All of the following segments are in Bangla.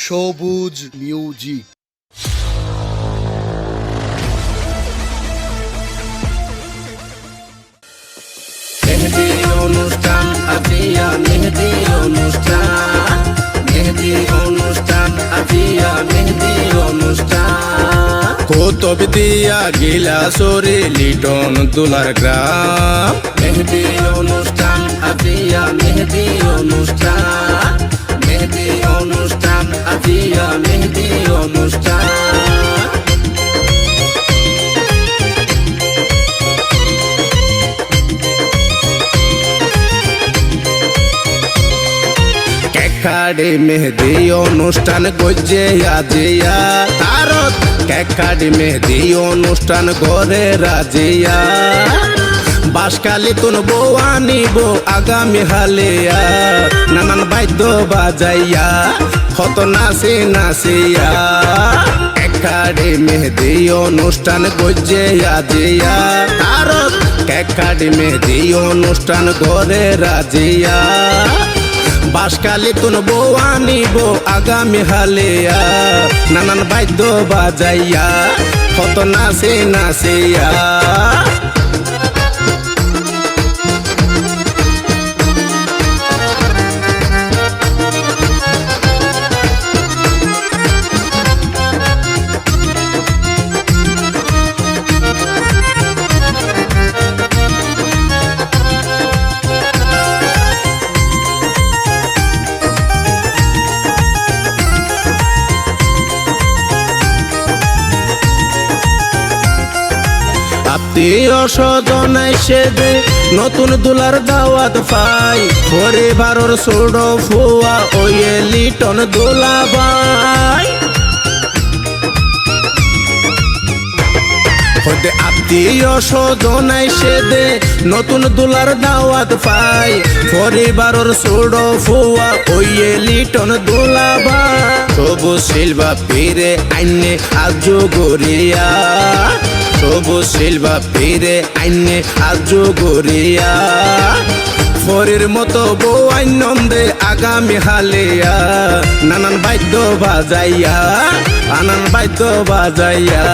সবুজ মিউজিক। মেহেদি অনুষ্ঠান আজিয়া মেহেদি অনুষ্ঠান, মেহেদি অনুষ্ঠান আজিয়া মেহেদি অনুষ্ঠান। কৌতব দিয়া গিলাসরে লিটন দুলার গ্রাম। মেহেদি অনুষ্ঠান আজিয়া মেহেদি অনুষ্ঠান, মেহেদি অনুষ্ঠান আজিয়া মেহেদি অনুষ্ঠান। কেকাডি মেহেদি অনুষ্ঠান গজে আজিয়া তারত, কেকাডি মেহেদি অনুষ্ঠান গরে রাজিয়া। বাসকালি তুন বউ আনিব আগামী হালিয়া, নানান বাদ্য বাজাইয়া কত নাচি নাচিয়া। কেকাডি মেহেদি অনুষ্ঠান গজে আজিয়া তারত, কেকাডি মেহেদি অনুষ্ঠান গরে রাজিয়া। বাসকালি তুন বউ আনিব আগামী হালিয়া, নানান বাদ্য বাজাইয়া কত নাচি নাচিয়া। আত্মীয় স্বজন এসে দে নতুন দুলার দাওয়াত পাই, পরিবারের ছোট ফুয়া ওই লিটন দুলা ভাই। আত্মীয় স্বজন এসে দে নতুন দুলার দাওয়াত পাই, পরিবারের ছোট ফুয়া ওই লিটন দুলা ভাই। সবুজ সিলভা পীরে আইনে আজ গরিয়া, সবুজ সিলভা পীরে আইনে আজ গরিয়া। ফরির মতো বউ আইনন্দে আগামী হালিয়া, নানান বাদ্য বাজাইয়া নানান বাদ্য বাজাইয়া।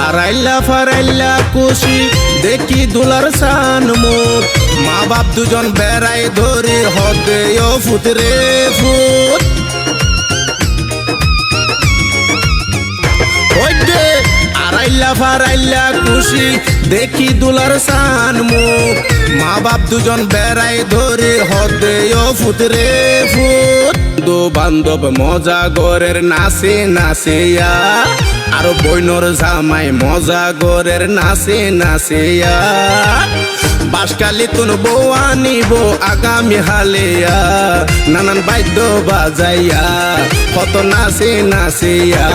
আরাইলা ফারাইলা খুশি দেখি দুলার সান মুখ, মা বাপ দুজন বেড়াই ধরে হদে ও ফুতরে ফুত। আরাইলা ফারাইলা খুশি দেখি দুলার সান মুখ, মা বাপ দুজন বেড়াই ধরে হদে ও ফুতরে ফুত। দু বান্ধব মজা গরের নাচে নাচিয়া, আর বইনর জামাই মজা গরের নাচে নাচিয়া। বাসকালি তুন বউ আনিব আগামী হালিয়া, নানান বাদ্য বাজাইয়া কত নাচে নাচিয়া।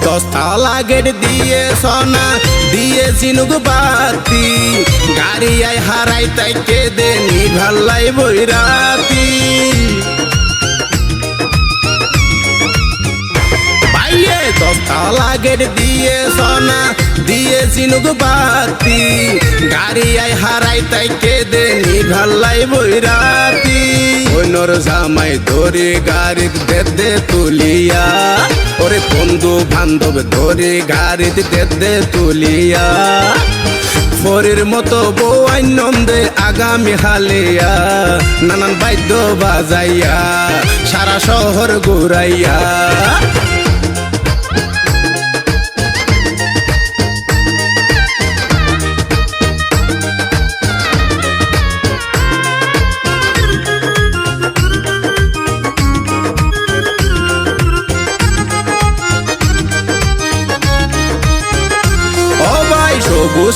দশতলা গেট দিয়ে সোনা দিয়ে জিনুক বাতি, গাড়ি আই হারাই তাই কেঁদে নিভাল্লাই বৈরাতি। বাইয়ে দশতলা গেট দিয়ে সোনা দিয়ে জিনুক বাতি, গাড়ি আই হারাই তাই কেঁদে নিভাল্লাই বৈরাতি। বইনর জামাই ধরে গাড়ি দে তুলিয়া, ওরে বন্ধু বান্ধব ধরে গাড়ি দে তুলিয়া। ফরির মতো বউ আইনন্দে আগামী হালিয়া, নানান বাদ্য বাজাইয়া সারা শহর ঘুরাইয়া।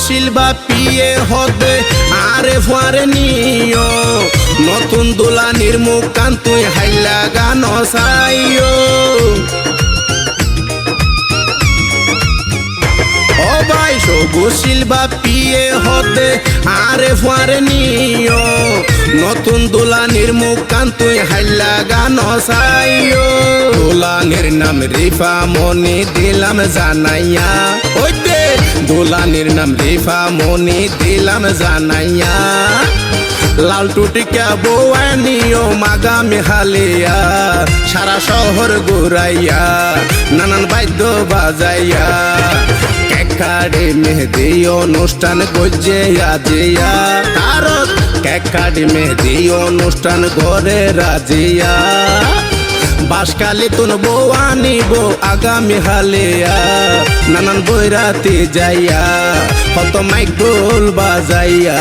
শিলবা পিয়ে হদে আরে ফারে নিও নতুন দুলানির মুখ কান তুই হাইলা গান সাইও ও ভাই সবুজ শিলবা পিয়ে হদে আরে ফারে নিও নতুন দুলানির মুখ কান তুই হাইলা গান সাইও দুলানির নাম রিফা মনি দিলাম জানাইয়া ওই দে দুলানির নাম রিফা মনি দিলাম জানাইয়া লাল টুটিকা বৌয়ানিও মাগামি হালিয়া সারা শহর ঘুরাইয়া নানান বাদ্য বাজাইয়া কেকাড়ে মেহেদি অনুষ্ঠান গজে আজিয়া তারত কেকাড়ে মেহেদি অনুষ্ঠান ঘরে রাজিয়া বাসকালি তুন বউ আনিব আগামী হালিয়া নানান বৈরাতি যাইয়া কত মাইক ঢোল বাজাইয়া